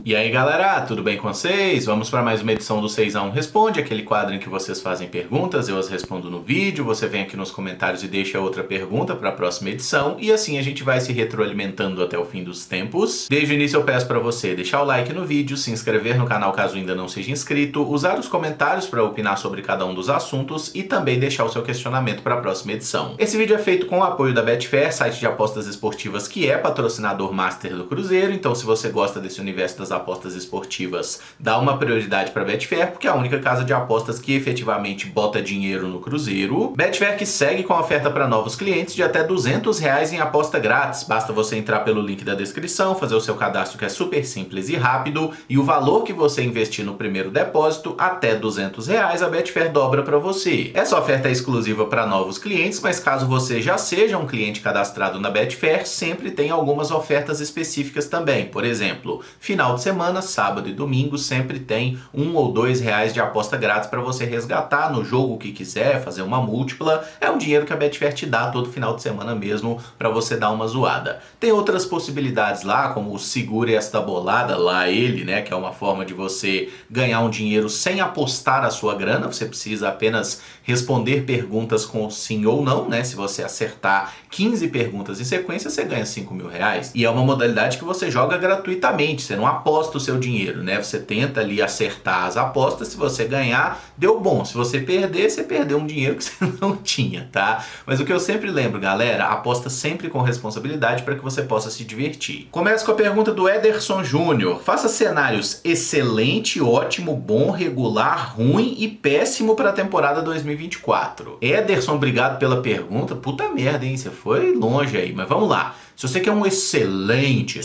E aí galera, tudo bem com vocês? Vamos para mais uma edição do 6x1 Responde, aquele quadro em que vocês fazem perguntas, eu as respondo no vídeo, você vem aqui nos comentários e deixa outra pergunta para a próxima edição, e assim a gente vai se retroalimentando até o fim dos tempos. Desde o início eu peço para você deixar o like no vídeo, se inscrever no canal caso ainda não seja inscrito, usar os comentários para opinar sobre cada um dos assuntos e também deixar o seu questionamento para a próxima edição. Esse vídeo é feito com o apoio da Betfair, site de apostas esportivas que é patrocinador master do Cruzeiro, então se você gosta desse universo das apostas esportivas, dá uma prioridade para a Betfair, porque é a única casa de apostas que efetivamente bota dinheiro no Cruzeiro. Betfair que segue com a oferta para novos clientes de até R$200 em aposta grátis. Basta você entrar pelo link da descrição, fazer o seu cadastro que é super simples e rápido, e o valor que você investir no primeiro depósito, até R$200, a Betfair dobra para você. Essa oferta é exclusiva para novos clientes, mas caso você já seja um cliente cadastrado na Betfair, sempre tem algumas ofertas específicas também. Por exemplo, final de semana, sábado e domingo, sempre tem R$1 ou R$2 de aposta grátis para você resgatar no jogo que quiser, fazer uma múltipla. É um dinheiro que a Betfair te dá todo final de semana mesmo para você dar uma zoada. Tem outras possibilidades lá, como o Segure Esta Bolada, lá ele, né, que é uma forma de você ganhar um dinheiro sem apostar a sua grana. Você precisa apenas responder perguntas com sim ou não, né? Se você acertar 15 perguntas em sequência, você ganha R$5.000. E é uma modalidade que você joga gratuitamente, você não aposta o seu dinheiro, né? Você tenta ali acertar as apostas, se você ganhar, deu bom. Se você perder, você perdeu um dinheiro que você não tinha, tá? Mas o que eu sempre lembro, galera, aposta sempre com responsabilidade para que você possa se divertir. Começo com a pergunta do Ederson Júnior. Faça cenários excelente, ótimo, bom, regular, ruim e péssimo para a temporada 2024. Ederson, obrigado pela pergunta. Puta merda, hein? Você foi longe aí, mas vamos lá. Se você quer um excelente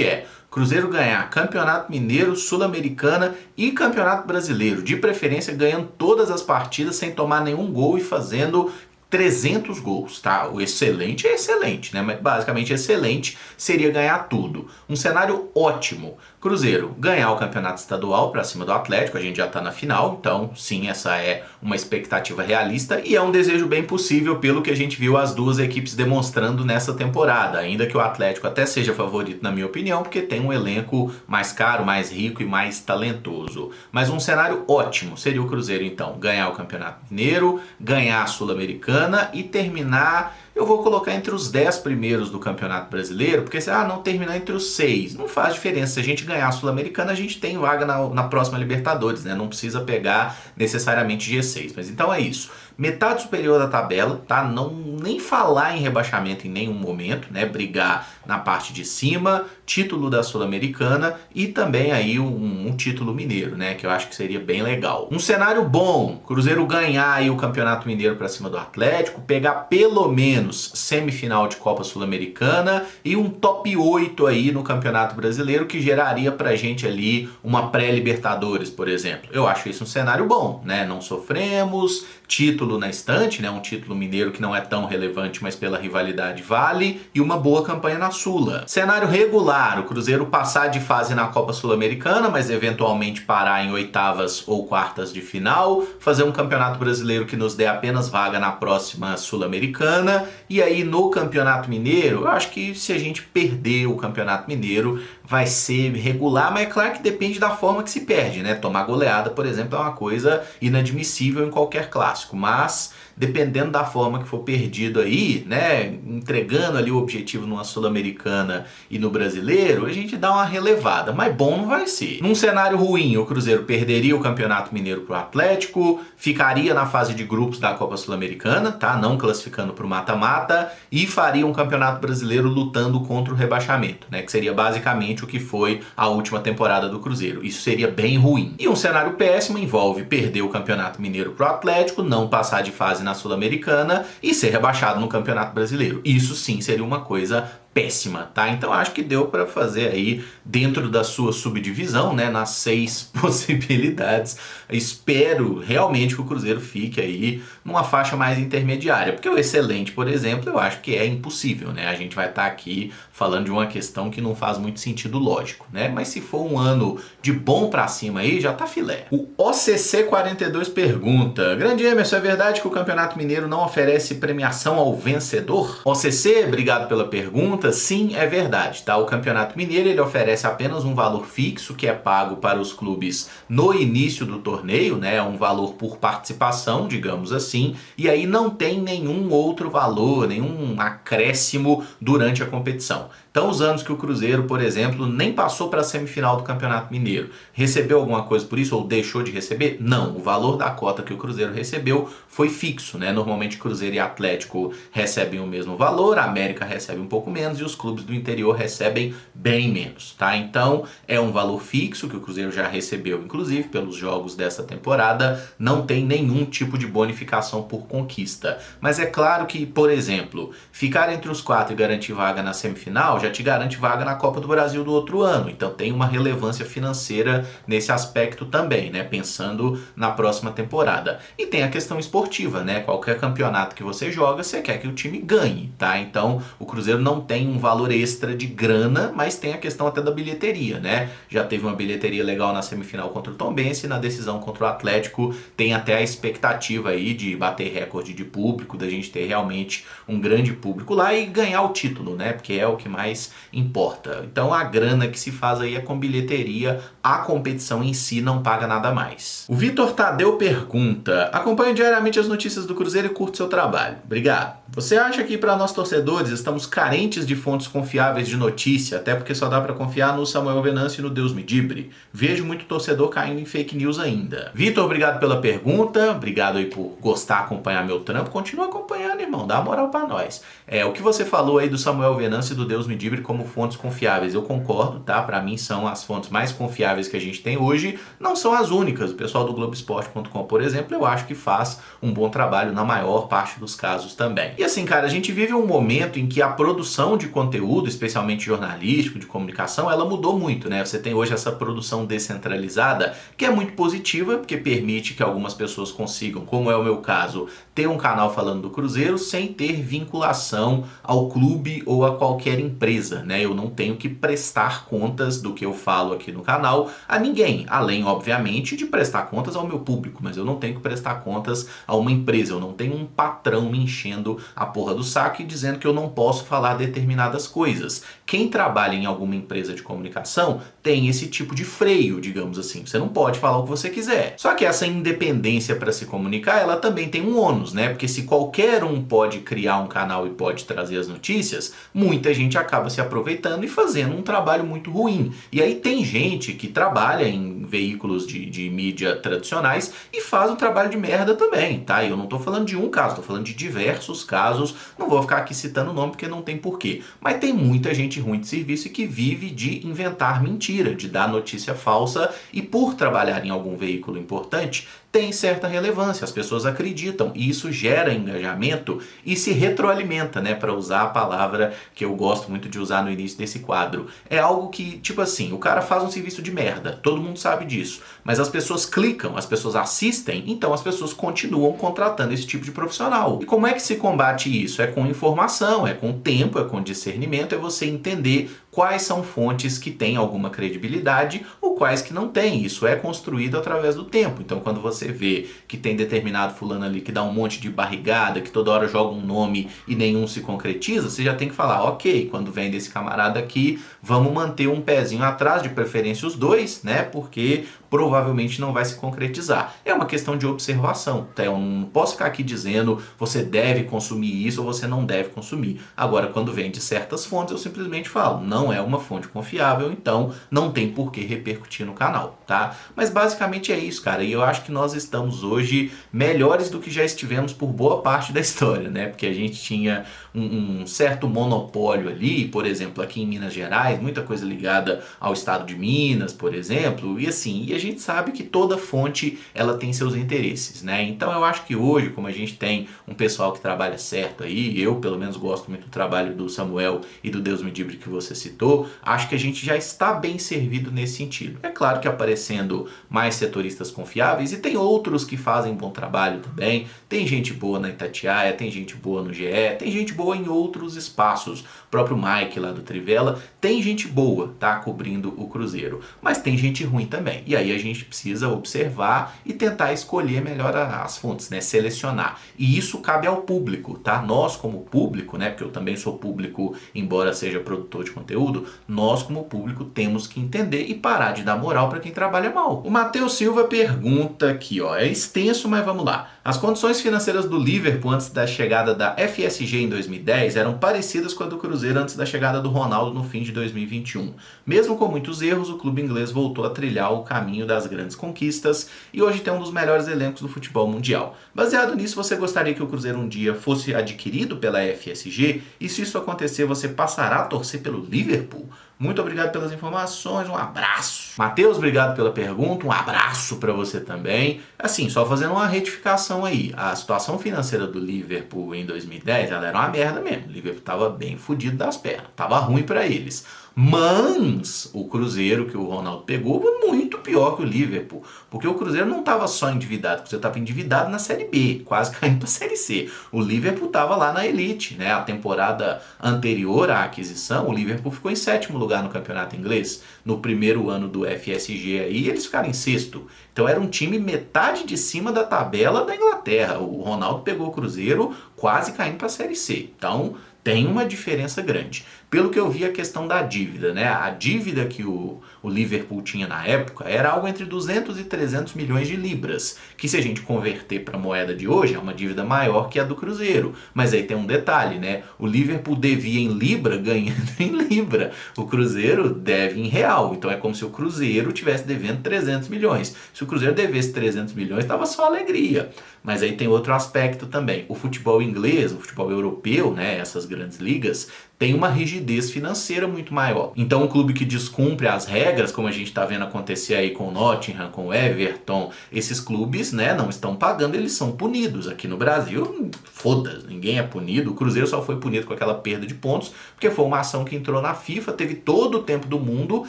é Cruzeiro ganhar Campeonato Mineiro, Sul-Americana e Campeonato Brasileiro, de preferência ganhando todas as partidas sem tomar nenhum gol e fazendo 300 gols, tá? O excelente é excelente, né? Mas basicamente excelente seria ganhar tudo. Um cenário ótimo. Cruzeiro ganhar o campeonato estadual para cima do Atlético, a gente já tá na final, então sim, essa é uma expectativa realista e é um desejo bem possível pelo que a gente viu as duas equipes demonstrando nessa temporada, ainda que o Atlético até seja favorito na minha opinião, porque tem um elenco mais caro, mais rico e mais talentoso. Mas um cenário ótimo seria o Cruzeiro então ganhar o Campeonato Mineiro, ganhar a Sul-Americana e terminar... Eu vou colocar entre os 10 primeiros do Campeonato Brasileiro, porque se não terminar entre os 6, não faz diferença. Se a gente ganhar a Sul-Americana, a gente tem vaga na próxima Libertadores, né? Não precisa pegar necessariamente G6. Mas então é isso. Metade superior da tabela, tá? Não nem falar em rebaixamento em nenhum momento, né? Brigar na parte de cima, título da Sul-Americana e também aí um título mineiro, né? Que eu acho que seria bem legal. Um cenário bom, Cruzeiro ganhar aí o Campeonato Mineiro para cima do Atlético, pegar pelo menos semifinal de Copa Sul-Americana e um top 8 aí no Campeonato Brasileiro, que geraria pra gente ali uma pré-Libertadores, por exemplo. Eu acho isso um cenário bom, né? Não sofremos, título na estante, né? Um título mineiro que não é tão relevante, mas pela rivalidade vale, e uma boa campanha na Sula. Cenário regular, o Cruzeiro passar de fase na Copa Sul-Americana, mas eventualmente parar em oitavas ou quartas de final, fazer um Campeonato Brasileiro que nos dê apenas vaga na próxima Sul-Americana, e aí no Campeonato Mineiro, eu acho que se a gente perder o Campeonato Mineiro, vai ser regular, mas é claro que depende da forma que se perde, né? Tomar goleada, por exemplo, é uma coisa inadmissível em qualquer clássico, mas dependendo da forma que for perdido aí, né, entregando ali o objetivo numa Sul-Americana e no Brasileiro, a gente dá uma relevada, mas bom não vai ser. Num cenário ruim, o Cruzeiro perderia o Campeonato Mineiro pro Atlético, ficaria na fase de grupos da Copa Sul-Americana, tá, não classificando pro mata-mata, e faria um Campeonato Brasileiro lutando contra o rebaixamento, né, que seria basicamente o que foi a última temporada do Cruzeiro. Isso seria bem ruim. E um cenário péssimo envolve perder o Campeonato Mineiro pro Atlético, não passar de fase na Sul-Americana e ser rebaixado no Campeonato Brasileiro. Isso sim seria uma coisa péssima, tá? Então acho que deu para fazer aí dentro da sua subdivisão, né, nas 6 possibilidades. Espero realmente que o Cruzeiro fique aí numa faixa mais intermediária, porque o excelente, por exemplo, eu acho que é impossível, né? A gente vai estar aqui falando de uma questão que não faz muito sentido lógico, né? Mas se for um ano de bom pra cima aí, já tá filé. O OCC42 pergunta: Grande Emerson, é verdade que o Campeonato Mineiro não oferece premiação ao vencedor? OCC, obrigado pela pergunta. pergunta, sim, é verdade, tá? O Campeonato Mineiro, ele oferece apenas um valor fixo que é pago para os clubes no início do torneio, né? Um valor por participação, digamos assim, e aí não tem nenhum outro valor, nenhum acréscimo durante a competição. Então, os anos que o Cruzeiro, por exemplo, nem passou para a semifinal do Campeonato Mineiro, recebeu alguma coisa por isso ou deixou de receber? Não, o valor da cota que o Cruzeiro recebeu foi fixo, né? Normalmente Cruzeiro e Atlético recebem o mesmo valor, a América recebe um pouco menos e os clubes do interior recebem bem menos, tá? Então, é um valor fixo que o Cruzeiro já recebeu, inclusive, pelos jogos dessa temporada, não tem nenhum tipo de bonificação por conquista. Mas é claro que, por exemplo, ficar entre os 4 e garantir vaga na semifinal já te garante vaga na Copa do Brasil do outro ano. Então tem uma relevância financeira nesse aspecto também, né? Pensando na próxima temporada. E tem a questão esportiva, né? Qualquer campeonato que você joga, você quer que o time ganhe, tá? Então o Cruzeiro não tem um valor extra de grana, mas tem a questão até da bilheteria, né? Já teve uma bilheteria legal na semifinal contra o Tombense e na decisão contra o Atlético tem até a expectativa aí de bater recorde de público, da gente ter realmente um grande público lá e ganhar o título, né? Porque é o que mais importa. Então a grana que se faz aí é com bilheteria, a competição em si não paga nada mais. O Vitor Tadeu pergunta: acompanho diariamente as notícias do Cruzeiro e curto seu trabalho. Obrigado. Você acha que para nós torcedores estamos carentes de fontes confiáveis de notícia, até porque só dá para confiar no Samuel Venâncio e no Deus me dibre? Vejo muito torcedor caindo em fake news ainda. Vitor, obrigado pela pergunta, obrigado aí por gostar, acompanhar meu trampo, continua acompanhando, irmão, dá uma moral para nós. O que você falou aí do Samuel Venâncio e do Deus me dibre como fontes confiáveis, eu concordo, tá? Para mim são as fontes mais confiáveis que a gente tem hoje, não são as únicas. O pessoal do Globoesporte.com, por exemplo, eu acho que faz um bom trabalho na maior parte dos casos também. E assim, cara, a gente vive um momento em que a produção de conteúdo, especialmente jornalístico, de comunicação, ela mudou muito, né? Você tem hoje essa produção descentralizada, que é muito positiva, porque permite que algumas pessoas consigam, como é o meu caso, ter um canal falando do Cruzeiro sem ter vinculação ao clube ou a qualquer empresa, né? Eu não tenho que prestar contas do que eu falo aqui no canal a ninguém, além, obviamente, de prestar contas ao meu público, mas eu não tenho que prestar contas a uma empresa, eu não tenho um patrão me enchendo a porra do saco e dizendo que eu não posso falar determinadas coisas. Quem trabalha em alguma empresa de comunicação tem esse tipo de freio, digamos assim. Você não pode falar o que você quiser. Só que essa independência para se comunicar, ela também tem um ônus, né? Porque se qualquer um pode criar um canal e pode trazer as notícias, muita gente acaba se aproveitando e fazendo um trabalho muito ruim. E aí tem gente que trabalha em veículos de mídia tradicionais e faz um trabalho de merda também, tá? Eu não tô falando de um caso, tô falando de diversos casos. Não vou ficar aqui citando o nome porque não tem porquê. Mas tem muita gente ruim de serviço e que vive de inventar mentira, de dar notícia falsa e por trabalhar em algum veículo importante, tem certa relevância, as pessoas acreditam e isso gera engajamento e se retroalimenta, né, para usar a palavra que eu gosto muito de usar no início desse quadro. É algo que, tipo assim, o cara faz um serviço de merda, todo mundo sabe disso, mas as pessoas clicam, as pessoas assistem, então as pessoas continuam contratando esse tipo de profissional. E como é que se combate isso? É com informação, é com tempo, é com discernimento, é você entender quais são fontes que têm alguma credibilidade ou quais que não têm. Isso é construído através do tempo. Então, quando você vê que tem determinado fulano ali que dá um monte de barrigada, que toda hora joga um nome e nenhum se concretiza, você já tem que falar, ok, quando vem desse camarada aqui, vamos manter um pezinho atrás, de preferência os dois, né? Porque provavelmente não vai se concretizar. É uma questão de observação. Então, eu não posso ficar aqui dizendo você deve consumir isso ou você não deve consumir. Agora, quando vem de certas fontes, eu simplesmente falo, não é uma fonte confiável, então não tem por que repercutir no canal, tá? Mas basicamente é isso, cara. E eu acho que nós estamos hoje melhores do que já estivemos por boa parte da história, né? Porque a gente tinha um certo monopólio ali, por exemplo, aqui em Minas Gerais, muita coisa ligada ao estado de Minas, por exemplo, e assim, e a gente sabe que toda fonte, ela tem seus interesses, né? Então eu acho que hoje, como a gente tem um pessoal que trabalha certo aí, eu pelo menos gosto muito do trabalho do Samuel e do Deus me dibre que você citou, acho que a gente já está bem servido nesse sentido. É claro que aparecendo mais setoristas confiáveis, e tem outros que fazem bom trabalho também, tem gente boa na Itatiaia, tem gente boa no GE, tem gente boa em outros espaços. próprio Mike lá do Trivela, tem gente boa, tá, cobrindo o Cruzeiro, mas tem gente ruim também. E aí a gente precisa observar e tentar escolher melhor as fontes, né, selecionar. E isso cabe ao público, tá? Nós como público, né, porque eu também sou público, embora seja produtor de conteúdo, nós como público temos que entender e parar de dar moral para quem trabalha mal. O Matheus Silva pergunta aqui, ó, é extenso, mas vamos lá. As condições financeiras do Liverpool antes da chegada da FSG em 2010 eram parecidas com a do Cruzeiro antes da chegada do Ronaldo no fim de 2021. Mesmo com muitos erros, o clube inglês voltou a trilhar o caminho das grandes conquistas e hoje tem um dos melhores elencos do futebol mundial. Baseado nisso, você gostaria que o Cruzeiro um dia fosse adquirido pela FSG? E se isso acontecer, você passará a torcer pelo Liverpool? Muito obrigado pelas informações, um abraço. Matheus, obrigado pela pergunta, um abraço para você também. Assim, só fazendo uma retificação aí, a situação financeira do Liverpool em 2010, ela era uma merda mesmo. O Liverpool tava bem fodido das pernas, tava ruim para eles. Mas o Cruzeiro que o Ronaldo pegou foi muito pior que o Liverpool, porque o Cruzeiro não estava só endividado, o Cruzeiro estava endividado na Série B, quase caindo para a Série C. O Liverpool estava lá na elite, né? A temporada anterior à aquisição, o Liverpool ficou em 7º lugar no campeonato inglês. No primeiro ano do FSG aí, eles ficaram em 6º. Então era um time metade de cima da tabela da Inglaterra. O Ronaldo pegou o Cruzeiro quase caindo para a Série C. Então tem uma diferença grande. Pelo que eu vi, a questão da dívida, né? A dívida que o Liverpool tinha na época era algo entre 200 e 300 milhões de libras, que se a gente converter para a moeda de hoje, é uma dívida maior que a do Cruzeiro. Mas aí tem um detalhe, né? O Liverpool devia em libra ganhando em libra. O Cruzeiro deve em real. Então é como se o Cruzeiro tivesse devendo 300 milhões. Se o Cruzeiro devesse 300 milhões, estava só alegria. Mas aí tem outro aspecto também. O futebol inglês, o futebol europeu, né? Essas grandes ligas, tem uma rigidez financeira muito maior. Então um clube que descumpre as regras, como a gente está vendo acontecer aí com o Nottingham, com o Everton, esses clubes, né, não estão pagando, eles são punidos. Aqui no Brasil, foda-se, ninguém é punido. O Cruzeiro só foi punido com aquela perda de pontos, porque foi uma ação que entrou na FIFA, teve todo o tempo do mundo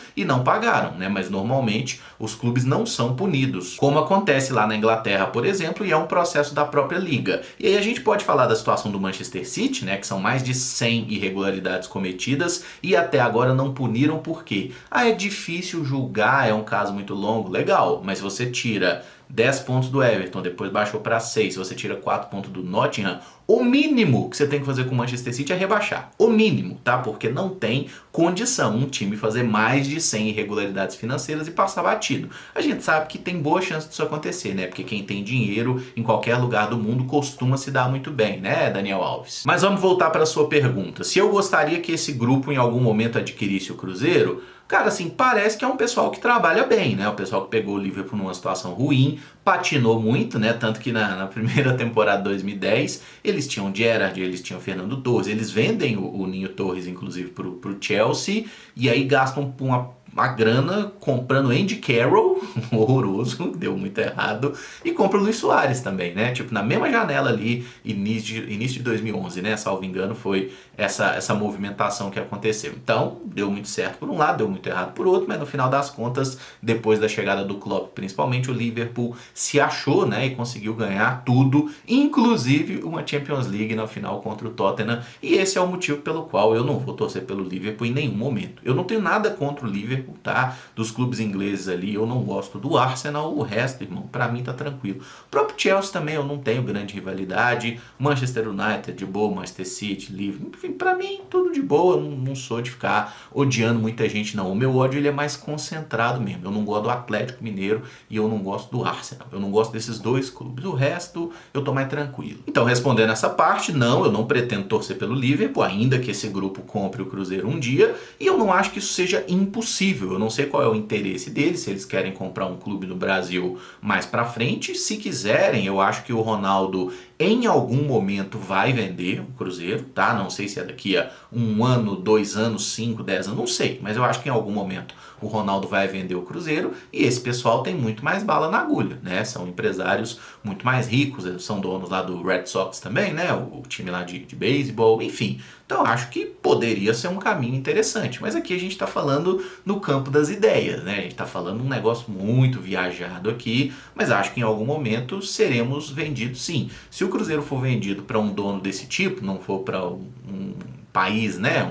e não pagaram, né? Mas normalmente os clubes não são punidos, como acontece lá na Inglaterra, por exemplo, e é um processo da própria liga. E aí a gente pode falar da situação do Manchester City, né, que são mais de 100 irregularidades cometidas e até agora não puniram. Por quê? É difícil julgar, é um caso muito longo, legal, mas você tira 10 pontos do Everton, depois baixou para 6, você tira 4 pontos do Nottingham, o mínimo que você tem que fazer com o Manchester City é rebaixar. O mínimo, tá? Porque não tem condição um time fazer mais de 100 irregularidades financeiras e passar batido. A gente sabe que tem boa chance disso acontecer, né? Porque quem tem dinheiro em qualquer lugar do mundo costuma se dar muito bem, né, Daniel Alves? Mas vamos voltar para a sua pergunta. Se eu gostaria que esse grupo em algum momento adquirisse o Cruzeiro, cara, assim, parece que é um pessoal que trabalha bem, né? O pessoal que pegou o Liverpool numa situação ruim, patinou muito, né? Tanto que na primeira temporada de 2010, eles tinham Gerrard, eles tinham Fernando Torres, eles vendem o Ninho Torres, inclusive, pro Chelsea, e aí gastam uma grana comprando Andy Carroll, horroroso, deu muito errado, e compra o Luis Soares também, né? Tipo, na mesma janela ali, início de 2011, né? Salvo engano, foi essa movimentação que aconteceu. Então, deu muito certo por um lado, deu muito errado por outro, mas no final das contas, depois da chegada do Klopp, principalmente, o Liverpool se achou, né? E conseguiu ganhar tudo, inclusive uma Champions League na final contra o Tottenham, e esse é o motivo pelo qual eu não vou torcer pelo Liverpool em nenhum momento. Eu não tenho nada contra o Liverpool, tá? Dos clubes ingleses ali, eu não gosto do Arsenal, o resto, irmão, pra mim tá tranquilo. O próprio Chelsea também eu não tenho grande rivalidade, Manchester United de boa, Manchester City, Liverpool, enfim, pra mim tudo de boa, eu não sou de ficar odiando muita gente não. O meu ódio ele é mais concentrado mesmo, eu não gosto do Atlético Mineiro e eu não gosto do Arsenal, eu não gosto desses dois clubes, o resto eu tô mais tranquilo. Então, respondendo essa parte, não, eu não pretendo torcer pelo Liverpool, ainda que esse grupo compre o Cruzeiro um dia, e eu não acho que isso seja impossível. Eu não sei qual é o interesse deles, se eles querem comprar um clube no Brasil mais pra frente. Se quiserem, eu acho que o Ronaldo em algum momento vai vender o Cruzeiro, tá? Não sei se é daqui a 1 ano, 2 anos, 5, 10 anos, não sei. Mas eu acho que em algum momento o Ronaldo vai vender o Cruzeiro e esse pessoal tem muito mais bala na agulha, né? São empresários muito mais ricos, eles são donos lá do Red Sox também, né? O time lá de beisebol, enfim. Então eu acho que poderia ser um caminho interessante, mas aqui a gente está falando no campo das ideias, né? A gente está falando um negócio muito viajado aqui, mas acho que em algum momento seremos vendidos sim. Se o Cruzeiro for vendido para um dono desse tipo, não for para um país, né,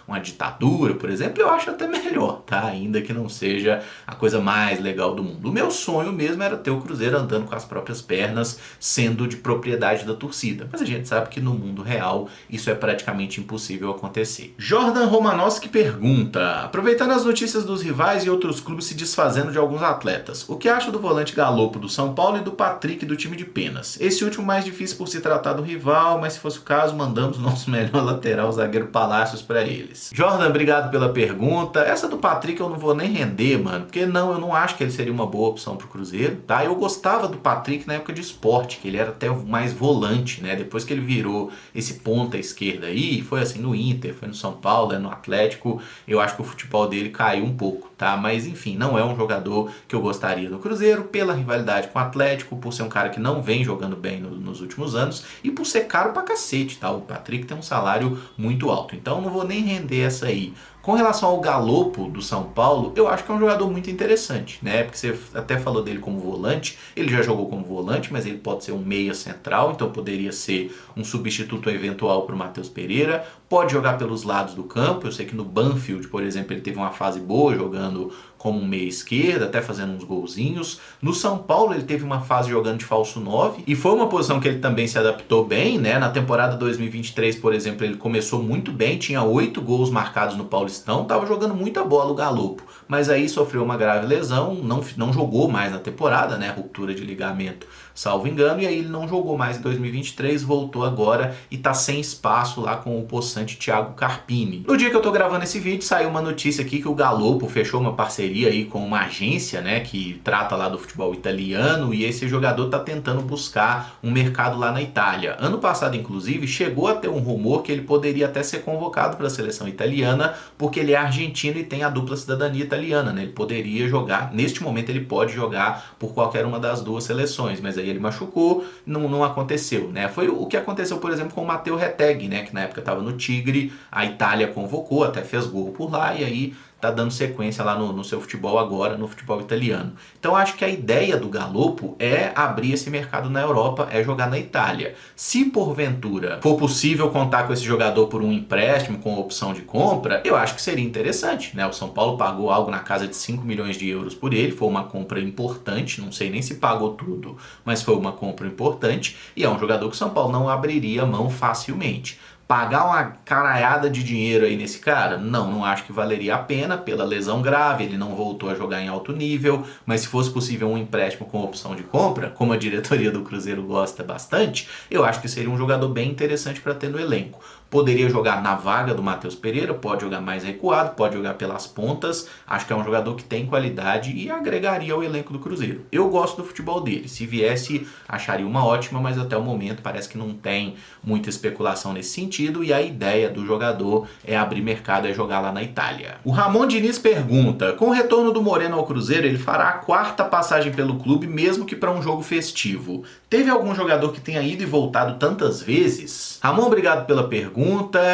uma ditadura, por exemplo, eu acho até melhor, tá? Ainda que não seja a coisa mais legal do mundo. O meu sonho mesmo era ter o Cruzeiro andando com as próprias pernas, sendo de propriedade da torcida. Mas a gente sabe que no mundo real isso é praticamente impossível acontecer. Jordan Romanowski pergunta: aproveitando as notícias dos rivais e outros clubes se desfazendo de alguns atletas, o que acha do volante Galopo do São Paulo e do Patrick do time de Penas? Esse último mais difícil por se tratar do rival, mas se fosse o caso, mandamos nosso melhor lateral, o zagueiro Palácios, para eles. Jordan, obrigado pela pergunta. Essa do Patrick eu não vou nem render, mano, porque eu não acho que ele seria uma boa opção pro Cruzeiro, tá? Eu gostava do Patrick na época de Sport, que ele era até mais volante, né? Depois que ele virou esse ponta esquerda aí, foi assim no Inter, foi no São Paulo, no Atlético, eu acho que o futebol dele caiu um pouco, tá? Mas enfim, não é um jogador que eu gostaria no Cruzeiro, pela rivalidade com o Atlético, por ser um cara que não vem jogando bem nos últimos anos e por ser caro pra cacete, tá? O Patrick tem um salário muito alto, então não vou nem render essa aí. Com relação ao Galopo do São Paulo, eu acho que é um jogador muito interessante, né? Porque você até falou dele como volante, ele já jogou como volante, mas ele pode ser um meia central, então poderia ser um substituto eventual para o Matheus Pereira, pode jogar pelos lados do campo, eu sei que no Banfield, por exemplo, ele teve uma fase boa jogando como um meia esquerda, até fazendo uns golzinhos. No São Paulo ele teve uma fase jogando de falso 9 e foi uma posição que ele também se adaptou bem, né? Na temporada 2023, por exemplo, ele começou muito bem, tinha 8 gols marcados no Paulistão, estava jogando muita bola o Galopo, mas aí sofreu uma grave lesão, não jogou mais na temporada, né? Ruptura de ligamento, salvo engano, e aí ele não jogou mais em 2023, voltou agora e tá sem espaço lá com o possante Thiago Carpini. No dia que eu tô gravando esse vídeo, saiu uma notícia aqui que o Galopo fechou uma parceria aí com uma agência, né, que trata lá do futebol italiano, e esse jogador tá tentando buscar um mercado lá na Itália. Ano passado, inclusive, chegou a ter um rumor que ele poderia até ser convocado para a seleção italiana, porque ele é argentino e tem a dupla cidadania italiana, né? Ele poderia jogar, neste momento ele pode jogar por qualquer uma das duas seleções, mas aí ele machucou, não aconteceu, né? Foi o que aconteceu, por exemplo, com o Matteo Retegui, né, que na época estava no Tigre, a Itália convocou, até fez gol por lá, e aí tá dando sequência lá no seu futebol agora, no futebol italiano. Então acho que a ideia do Galopo é abrir esse mercado na Europa, é jogar na Itália. Se porventura for possível contar com esse jogador por um empréstimo com opção de compra, eu acho que seria interessante, né? O São Paulo pagou algo na casa de 5 milhões de euros por ele, foi uma compra importante, não sei nem se pagou tudo, mas foi uma compra importante, e é um jogador que o São Paulo não abriria mão facilmente. Pagar uma caralhada de dinheiro aí nesse cara? Não acho que valeria a pena pela lesão grave, ele não voltou a jogar em alto nível, mas se fosse possível um empréstimo com opção de compra, como a diretoria do Cruzeiro gosta bastante, eu acho que seria um jogador bem interessante para ter no elenco. Poderia jogar na vaga do Matheus Pereira, pode jogar mais recuado, pode jogar pelas pontas, acho que é um jogador que tem qualidade e agregaria ao elenco do Cruzeiro. Eu gosto do futebol dele, se viesse acharia uma ótima, mas até o momento parece que não tem muita especulação nesse sentido e a ideia do jogador é abrir mercado, é jogar lá na Itália. O Ramon Diniz pergunta: com o retorno do Moreno ao Cruzeiro, ele fará a 4ª passagem pelo clube, mesmo que para um jogo festivo. Teve algum jogador que tenha ido e voltado tantas vezes? Ramon, obrigado pela pergunta.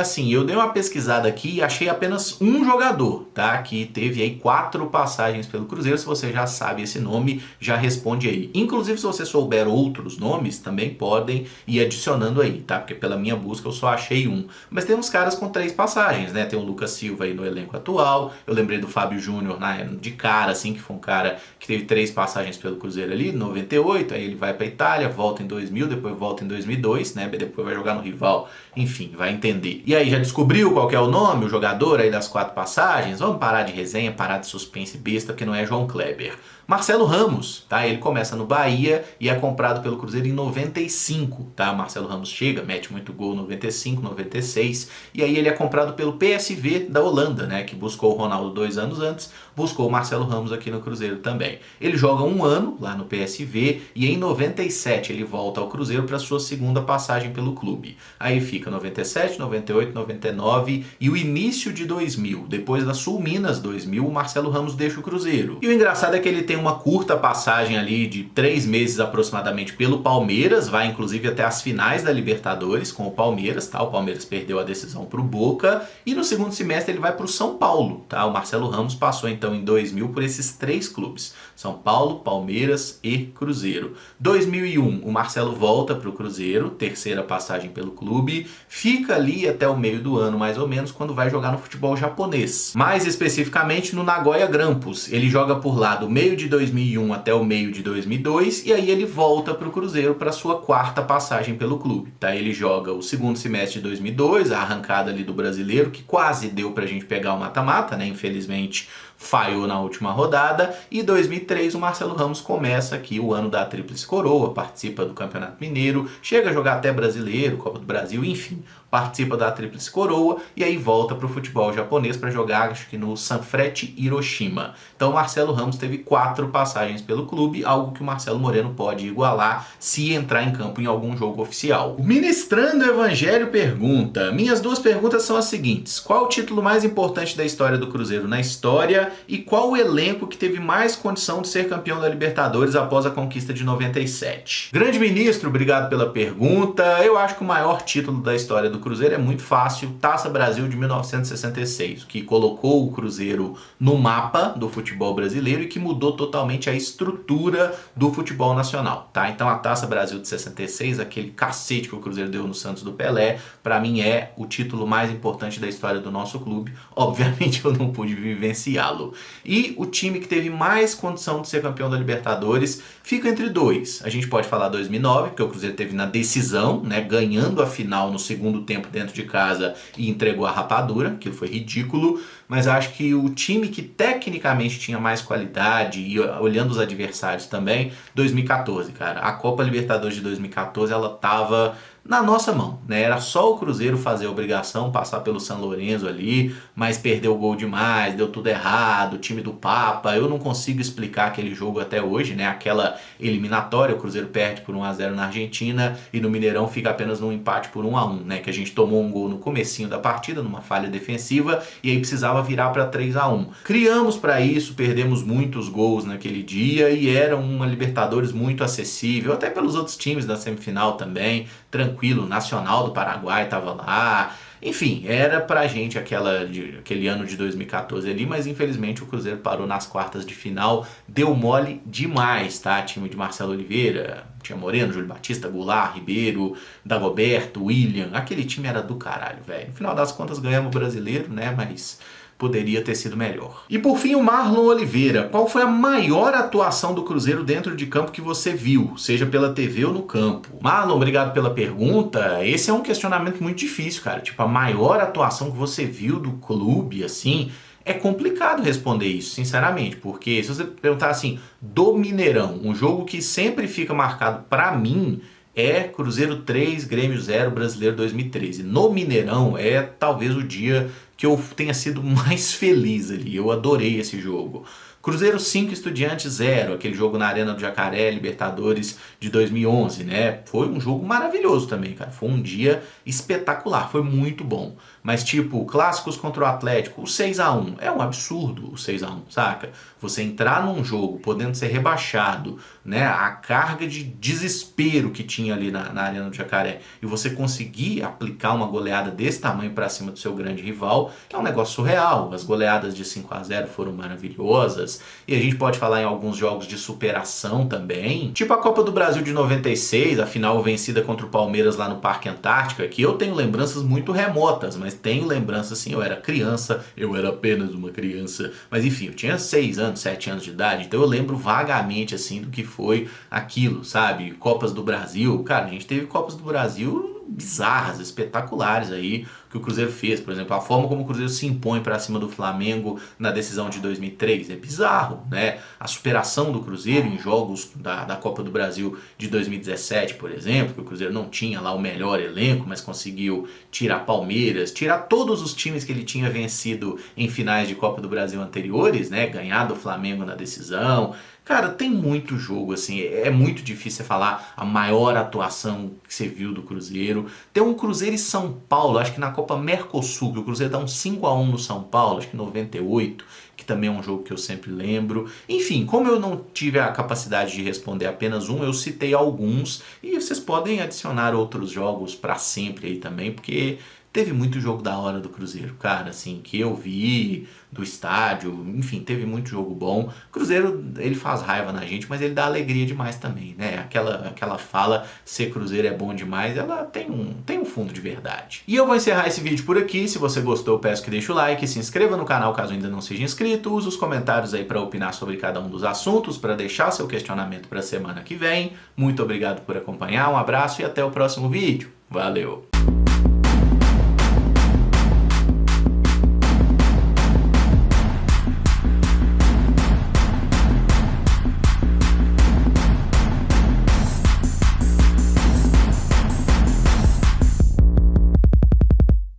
Assim, eu dei uma pesquisada aqui e achei apenas um jogador, tá? Que teve aí 4 passagens pelo Cruzeiro. Se você já sabe esse nome, já responde aí. Inclusive, se você souber outros nomes, também podem ir adicionando aí, tá? Porque pela minha busca eu só achei um. Mas tem uns caras com 3 passagens, né? Tem o Lucas Silva aí no elenco atual. Eu lembrei do Fábio Júnior de cara, assim, que foi um cara que teve 3 passagens pelo Cruzeiro ali, 98, aí ele vai pra Itália, volta em 2000, depois volta em 2002, né? Depois vai jogar no rival, enfim, vai entender. E aí, já descobriu qual que é o nome, o jogador aí das 4 passagens? Vamos parar de resenha, parar de suspense besta, porque não é João Kleber. Marcelo Ramos, tá? Ele começa no Bahia e é comprado pelo Cruzeiro em 95, tá? Marcelo Ramos chega, mete muito gol em 95, 96, e aí ele é comprado pelo PSV da Holanda, né? Que buscou o Ronaldo 2 anos antes, buscou o Marcelo Ramos aqui no Cruzeiro também. Ele joga um ano lá no PSV e em 97 ele volta ao Cruzeiro para sua 2ª passagem pelo clube. Aí fica 97, 98, 99 e o início de 2000. Depois da Sul Minas 2000, o Marcelo Ramos deixa o Cruzeiro. E o engraçado é que ele tem uma curta passagem ali de 3 meses aproximadamente pelo Palmeiras, vai inclusive até as finais da Libertadores com o Palmeiras, tá? O Palmeiras perdeu a decisão pro Boca e no segundo semestre ele vai pro São Paulo, tá? O Marcelo Ramos passou então em 2000 por esses 3 clubes, São Paulo, Palmeiras e Cruzeiro. 2001, o Marcelo volta para o Cruzeiro, terceira passagem pelo clube, fica ali até o meio do ano mais ou menos, quando vai jogar no futebol japonês. Mais especificamente no Nagoya Grampus. Ele joga por lá do meio de 2001 até o meio de 2002 e aí ele volta para o Cruzeiro para sua quarta passagem pelo clube. Tá? Ele joga o segundo semestre de 2002, a arrancada ali do Brasileiro, que quase deu pra gente pegar o mata-mata, né? Infelizmente falhou na última rodada, e 2003 o Marcelo Ramos começa aqui o ano da Tríplice Coroa, participa do Campeonato Mineiro, chega a jogar até Brasileiro, Copa do Brasil, enfim, participa da Tríplice Coroa e aí volta para o futebol japonês para jogar, acho que no Sanfrecce Hiroshima. Então o Marcelo Ramos teve 4 passagens pelo clube, algo que o Marcelo Moreno pode igualar se entrar em campo em algum jogo oficial. O Ministrando Evangelho pergunta: minhas 2 perguntas são as seguintes: qual o título mais importante da história do Cruzeiro na história e qual o elenco que teve mais condição de ser campeão da Libertadores após a conquista de 97? Grande ministro, obrigado pela pergunta. Eu acho que o maior título da história do Cruzeiro é muito fácil: Taça Brasil de 1966, que colocou o Cruzeiro no mapa do futebol brasileiro e que mudou totalmente a estrutura do futebol nacional, tá? Então a Taça Brasil de 66, aquele cacete que o Cruzeiro deu no Santos do Pelé, pra mim é o título mais importante da história do nosso clube. Obviamente eu não pude vivenciá-lo. E o time que teve mais condição de ser campeão da Libertadores fica entre 2. A gente pode falar 2009, porque o Cruzeiro teve na decisão, né, ganhando a final no segundo tempo dentro de casa e entregou a rapadura, que foi ridículo, mas acho que o time que tecnicamente tinha mais qualidade e olhando os adversários também, 2014, cara. A Copa Libertadores de 2014, ela tava na nossa mão, né? Era só o Cruzeiro fazer a obrigação, passar pelo São Lourenço ali, mas perdeu o gol demais, deu tudo errado, o time do Papa, eu não consigo explicar aquele jogo até hoje, né? Aquela eliminatória, o Cruzeiro perde por 1-0 na Argentina e no Mineirão fica apenas num empate por 1-1, né? Que a gente tomou um gol no comecinho da partida, numa falha defensiva, e aí precisava virar para 3-1. Criamos para isso, perdemos muitos gols naquele dia e era uma Libertadores muito acessível, até pelos outros times da semifinal também, tranquilo, Nacional do Paraguai estava lá, enfim, era pra gente aquele ano de 2014 ali, mas infelizmente o Cruzeiro parou nas quartas de final, deu mole demais, tá? Time de Marcelo Oliveira, tinha Moreno, Júlio Batista, Goulart, Ribeiro, Dagoberto, William, aquele time era do caralho, velho. No final das contas ganhamos o Brasileiro, né, mas poderia ter sido melhor. E por fim o Marlon Oliveira: qual foi a maior atuação do Cruzeiro dentro de campo que você viu, seja pela TV ou no campo? Marlon, obrigado pela pergunta. Esse é um questionamento muito difícil, cara. Tipo, a maior atuação que você viu do clube, assim, é complicado responder isso, sinceramente, porque se você perguntar assim, do Mineirão, um jogo que sempre fica marcado pra mim é Cruzeiro 3, Grêmio 0, Brasileiro 2013. No Mineirão é talvez o dia que eu tenha sido mais feliz ali. Eu adorei esse jogo. Cruzeiro 5, Estudiantes 0, aquele jogo na Arena do Jacaré, Libertadores de 2011, né? Foi um jogo maravilhoso também, cara. Foi um dia espetacular, foi muito bom. Mas tipo, clássicos contra o Atlético, o 6-1, é um absurdo o 6-1, saca? Você entrar num jogo podendo ser rebaixado, né? A carga de desespero que tinha ali na Arena do Jacaré e você conseguir aplicar uma goleada desse tamanho pra cima do seu grande rival, é um negócio surreal. As goleadas de 5-0 foram maravilhosas. E a gente pode falar em alguns jogos de superação também, tipo a Copa do Brasil de 96, a final vencida contra o Palmeiras lá no Parque Antártica, que eu tenho lembranças muito remotas, mas tenho lembranças assim, eu era criança, eu era apenas uma criança, mas enfim, eu tinha 6 anos, 7 anos de idade, então eu lembro vagamente assim do que foi aquilo, sabe? Copas do Brasil, cara, a gente teve Copas do Brasil bizarras, espetaculares aí que o Cruzeiro fez. Por exemplo, a forma como o Cruzeiro se impõe para cima do Flamengo na decisão de 2003 é bizarro, né? A superação do Cruzeiro em jogos da Copa do Brasil de 2017, por exemplo, que o Cruzeiro não tinha lá o melhor elenco, mas conseguiu tirar Palmeiras, tirar todos os times que ele tinha vencido em finais de Copa do Brasil anteriores, né? Ganhar do Flamengo na decisão. Cara, tem muito jogo, assim, é muito difícil falar a maior atuação que você viu do Cruzeiro. Tem um Cruzeiro e São Paulo, acho que na Copa Mercosul, que o Cruzeiro dá um 5-1 no São Paulo, acho que 98, que também é um jogo que eu sempre lembro. Enfim, como eu não tive a capacidade de responder apenas um, eu citei alguns, e vocês podem adicionar outros jogos para sempre aí também, porque teve muito jogo da hora do Cruzeiro, cara, assim, que eu vi do estádio, enfim, teve muito jogo bom. O Cruzeiro, ele faz raiva na gente, mas ele dá alegria demais também, né? Aquela fala, ser Cruzeiro é bom demais, ela tem um fundo de verdade. E eu vou encerrar esse vídeo por aqui. Se você gostou, eu peço que deixe o like, se inscreva no canal caso ainda não seja inscrito, use os comentários aí para opinar sobre cada um dos assuntos, para deixar seu questionamento para a semana que vem. Muito obrigado por acompanhar, um abraço e até o próximo vídeo. Valeu!